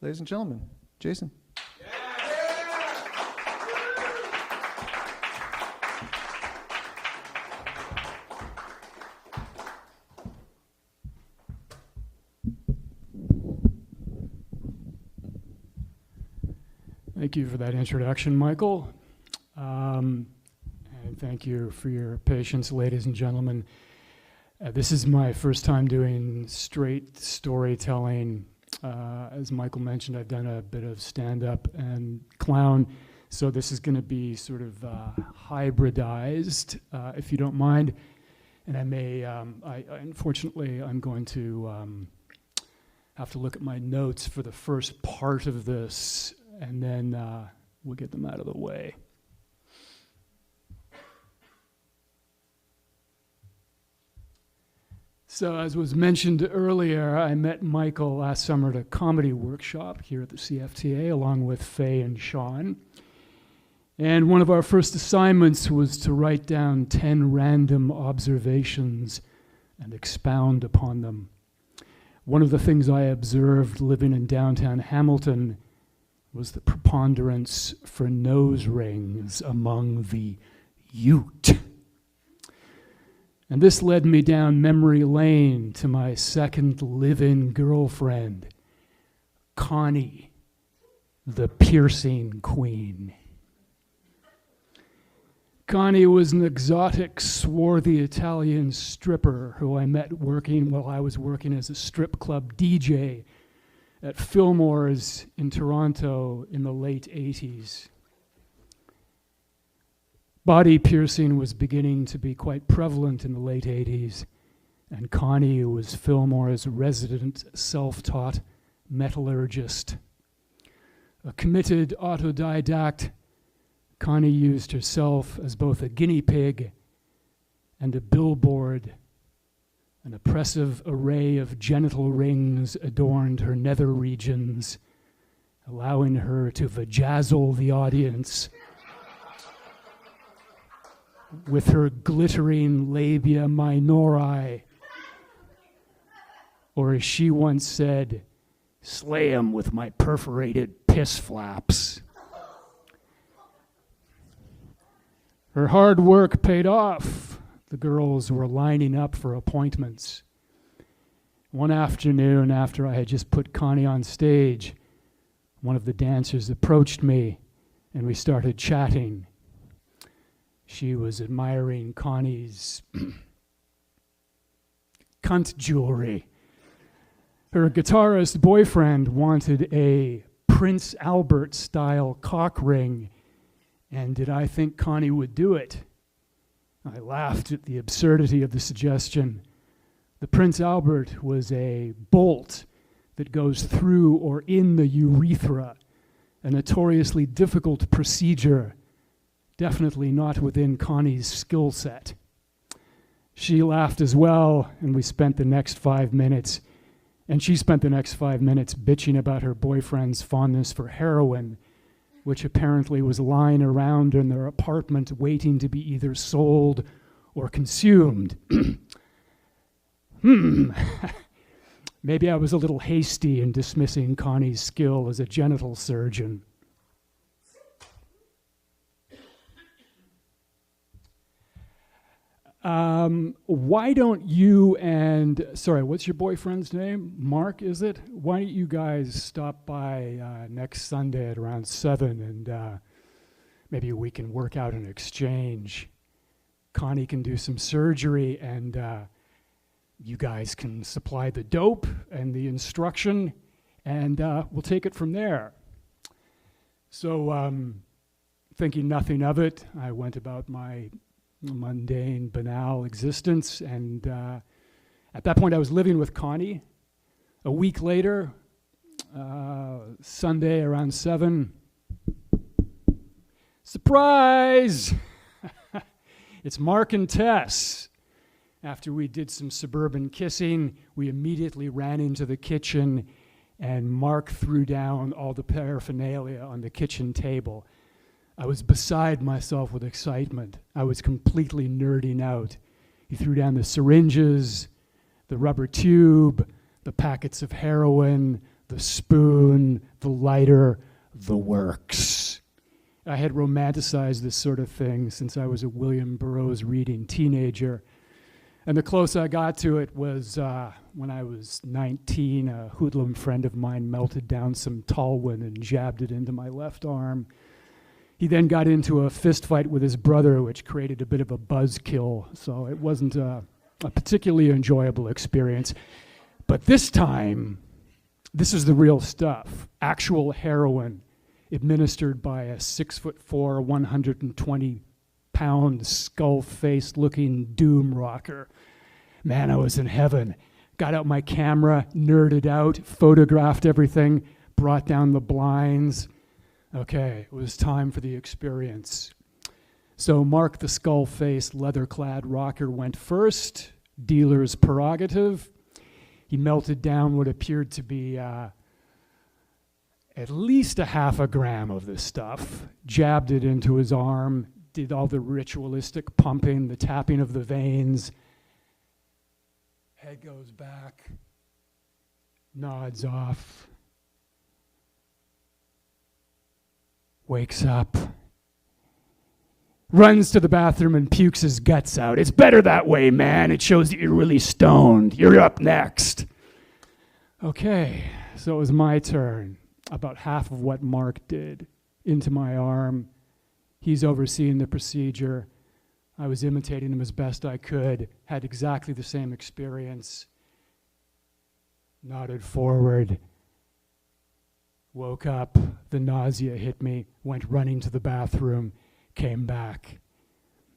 ladies and gentlemen, Jason. Thank you for that introduction, Michael. And thank you for your patience, ladies and gentlemen. This is my first time doing straight storytelling. As Michael mentioned, I've done a bit of stand-up and clown, so this is going to be sort of hybridized, if you don't mind. And I may, unfortunately, I'm going to have to look at my notes for the first part of this, and then we'll get them out of the way. So as was mentioned earlier, I met Michael last summer at a comedy workshop here at the CFTA along with Faye and Sean. And one of our first assignments was to write down 10 random observations and expound upon them. One of the things I observed living in downtown Hamilton was the preponderance for nose rings among the Ute. And this led me down memory lane to my second live-in girlfriend, Connie, the piercing queen. Connie was an exotic, swarthy Italian stripper who I met working while I was working as a strip club DJ at Fillmore's in Toronto in the late 80s. Body piercing was beginning to be quite prevalent in the late 80s, and Connie was Fillmore's resident self-taught metallurgist. A committed autodidact, Connie used herself as both a guinea pig and a billboard. An oppressive array of genital rings adorned her nether regions, allowing her to vajazzle the audience with her glittering labia minori. Or as she once said, slay 'em with my perforated piss flaps. Her hard work paid off. The girls were lining up for appointments. One afternoon, after I had just put Connie on stage, one of the dancers approached me and we started chatting. She was admiring Connie's cunt jewelry. Her guitarist boyfriend wanted a Prince Albert-style cock ring, and did I think Connie would do it? I laughed at the absurdity of the suggestion. The Prince Albert was a bolt that goes through or in the urethra, a notoriously difficult procedure, definitely not within Connie's skill set. She laughed as well, and we spent the next 5 minutes, and she spent the next 5 minutes bitching about her boyfriend's fondness for heroin, which apparently was lying around in their apartment waiting to be either sold or consumed. Maybe I was a little hasty in dismissing Connie's skill as a genital surgeon. Why don't you and, sorry, what's your boyfriend's name? Mark, is it? Why don't you guys stop by next Sunday at around 7 and maybe we can work out an exchange. Connie can do some surgery and you guys can supply the dope and the instruction and we'll take it from there. So thinking nothing of it, I went about my mundane, banal existence, and at that point I was living with Connie. A week later, Sunday around 7, surprise! It's Mark and Tess. After we did some suburban kissing, we immediately ran into the kitchen and Mark threw down all the paraphernalia on the kitchen table. I was beside myself with excitement. I was completely nerding out. He threw down the syringes, the rubber tube, the packets of heroin, the spoon, the lighter, the works. I had romanticized this sort of thing since I was a William Burroughs reading teenager. And the closest I got to it was when I was 19, a hoodlum friend of mine melted down some Talwin and jabbed it into my left arm. He then got into a fist fight with his brother, which created a bit of a buzzkill, so it wasn't a particularly enjoyable experience. But this time, this is the real stuff. Actual heroin administered by a 6'4", 120-pound, skull-faced looking doom rocker. Man, I was in heaven. Got out my camera, nerded out, photographed everything, brought down the blinds. Okay, it was time for the experience. So Mark the skull-faced, leather-clad rocker went first, dealer's prerogative. He melted down what appeared to be at least a half a gram of this stuff, jabbed it into his arm, did all the ritualistic pumping, the tapping of the veins. Head goes back, nods off, wakes up, runs to the bathroom and pukes his guts out. It's better that way, man. It shows that you're really stoned. You're up next. Okay, so it was my turn. About half of what Mark did into my arm. He's overseeing the procedure. I was imitating him as best I could, had exactly the same experience. Nodded forward, woke up, the nausea hit me, went running to the bathroom, came back.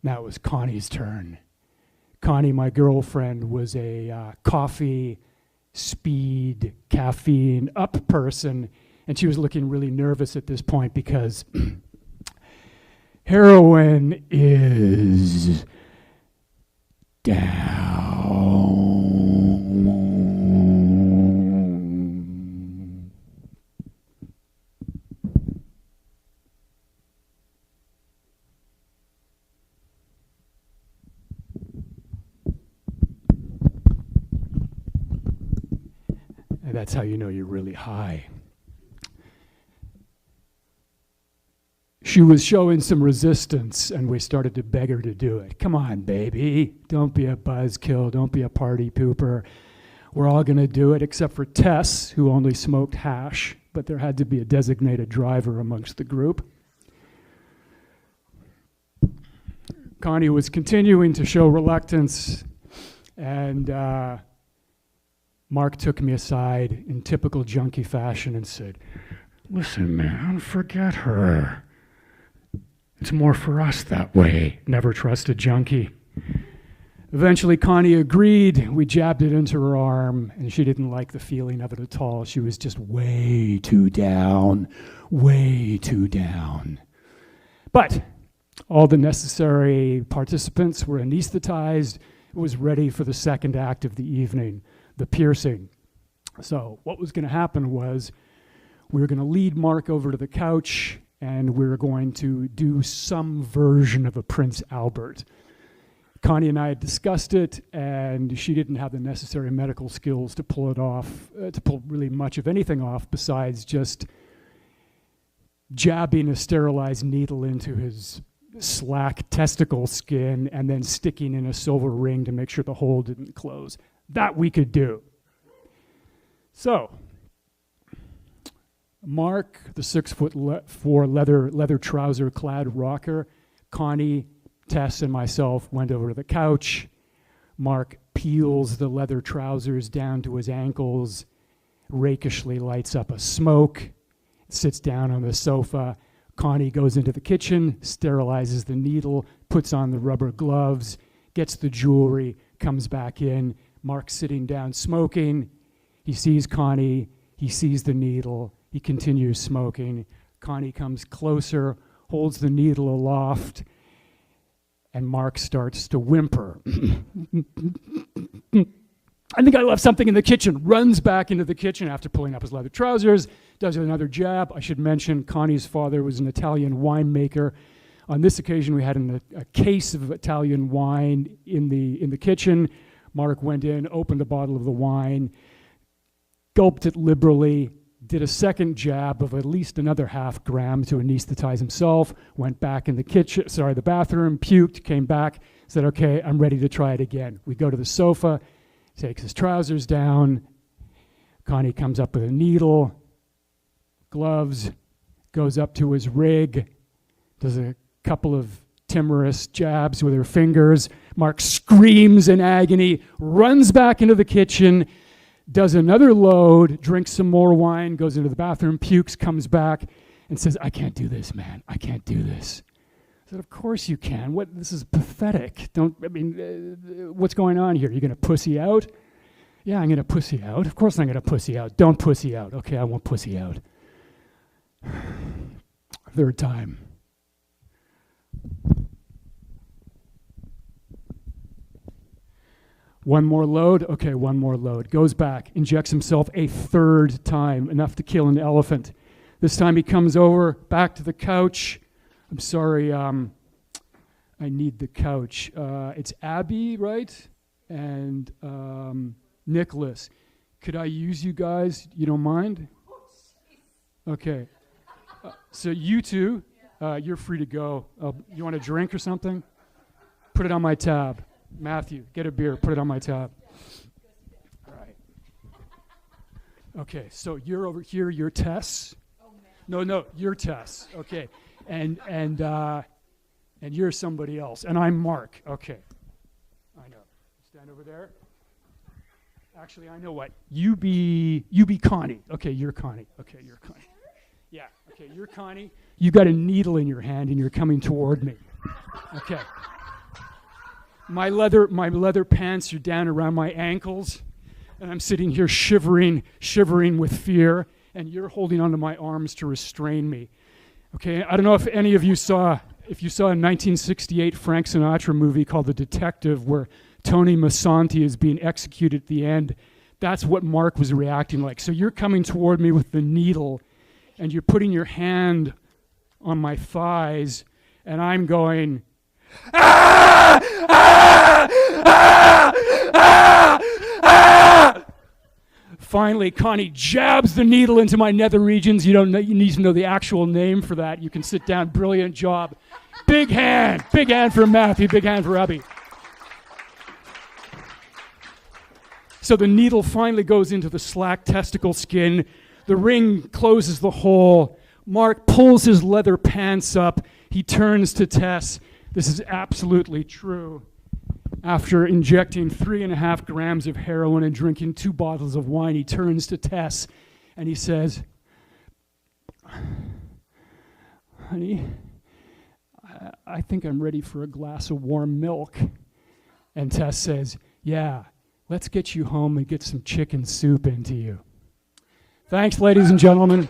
Now it was Connie's turn. Connie, my girlfriend, was a coffee, speed, caffeine up person, and she was looking really nervous at this point because heroin is down. And that's how you know you're really high. She was showing some resistance, and we started to beg her to do it. Come on, baby. Don't be a buzzkill. Don't be a party pooper. We're all going to do it, except for Tess, who only smoked hash, but there had to be a designated driver amongst the group. Connie was continuing to show reluctance, and Mark took me aside in typical junkie fashion and said, "Listen, man, forget her. It's more for us that way. Never trust a junkie." Eventually, Connie agreed. We jabbed it into her arm, and she didn't like the feeling of it at all. She was just way too down, way too down. But all the necessary participants were anesthetized. It was ready for the second act of the evening, the piercing. So what was going to happen was we were going to lead Mark over to the couch, and we were going to do some version of a Prince Albert. Connie and I had discussed it, and she didn't have the necessary medical skills to pull it off, to pull really much of anything off besides just jabbing a sterilized needle into his slack testicle skin and then sticking in a silver ring to make sure the hole didn't close. That we could do. So, Mark, the 6'4" leather trouser clad rocker, Connie, Tess, and myself went over to the couch. Mark peels the leather trousers down to his ankles, rakishly lights up a smoke, sits down on the sofa. Connie goes into the kitchen, sterilizes the needle, puts on the rubber gloves, gets the jewelry, comes back in. Mark's sitting down smoking. He sees Connie. He sees the needle. He continues smoking. Connie comes closer, holds the needle aloft, and Mark starts to whimper. "I think I left something in the kitchen." Runs back into the kitchen after pulling up his leather trousers, does another jab. I should mention Connie's father was an Italian winemaker. On this occasion, we had a case of Italian wine in the kitchen. Mark went in, opened a bottle of the wine, gulped it liberally, did a second jab of at least another half gram to anesthetize himself, went back in the bathroom, puked, came back, said, okay, I'm ready to try it again. We go to the sofa, takes his trousers down. Connie comes up with a needle, gloves, goes up to his rig, does a couple of timorous jabs with her fingers. Mark screams in agony, runs back into the kitchen, does another load, drinks some more wine, goes into the bathroom, pukes, comes back, and says, I can't do this, man. I can't do this. I said, of course you can. This is pathetic. What's going on here? You're going to pussy out? Yeah, I'm going to pussy out. Of course I'm going to pussy out. Don't pussy out. Okay, I won't pussy out. Third time. One more load. Okay, one more load. Goes back, injects himself a third time, enough to kill an elephant. This time he comes over, back to the couch. I'm sorry, I need the couch. It's Abby, right? And Nicholas. Could I use you guys? You don't mind? Okay. So you two, you're free to go. You want a drink or something? Put it on my tab. Matthew, get a beer, put it on my tab. All right. Okay, so you're over here, you're Tess. No, you're Tess. Okay. And you're somebody else. And I'm Mark. Okay. I know. Stand over there. Actually, I know what. You be Connie. Okay, you're Connie. Okay, you're Connie. Yeah, okay, you're Connie. You got a needle in your hand and you're coming toward me. Okay. My leather pants are down around my ankles, and I'm sitting here shivering with fear, and you're holding onto my arms to restrain me. Okay, I don't know if any of you saw a 1968 Frank Sinatra movie called The Detective, where Tony Masanti is being executed at the end. That's what Mark was reacting like. So you're coming toward me with the needle, and you're putting your hand on my thighs, and I'm going, ah! Ah! Ah! Ah! Ah! Finally, Connie jabs the needle into my nether regions. You need to know the actual name for that. You can sit down. Brilliant job. Big hand for Matthew. Big hand for Abby. So the needle finally goes into the slack testicle skin. The ring closes the hole. Mark pulls his leather pants up. He turns to Tess. This is absolutely true. After injecting 3.5 grams of heroin and drinking 2 bottles of wine, he turns to Tess and he says, honey, I think I'm ready for a glass of warm milk. And Tess says, yeah, let's get you home and get some chicken soup into you. Thanks, ladies and gentlemen.